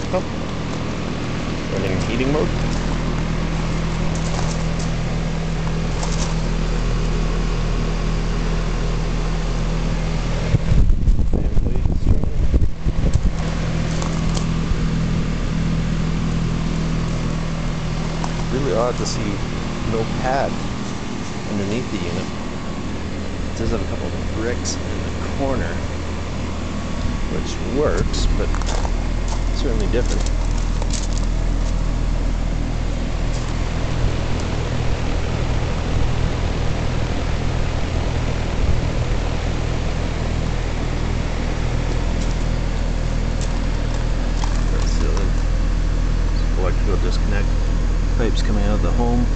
heat pump running in heating mode. Really odd to see no pad underneath the unit. It does have a couple of bricks in the corner, which works, but certainly different. Electrical disconnect. Pipes coming out of the home.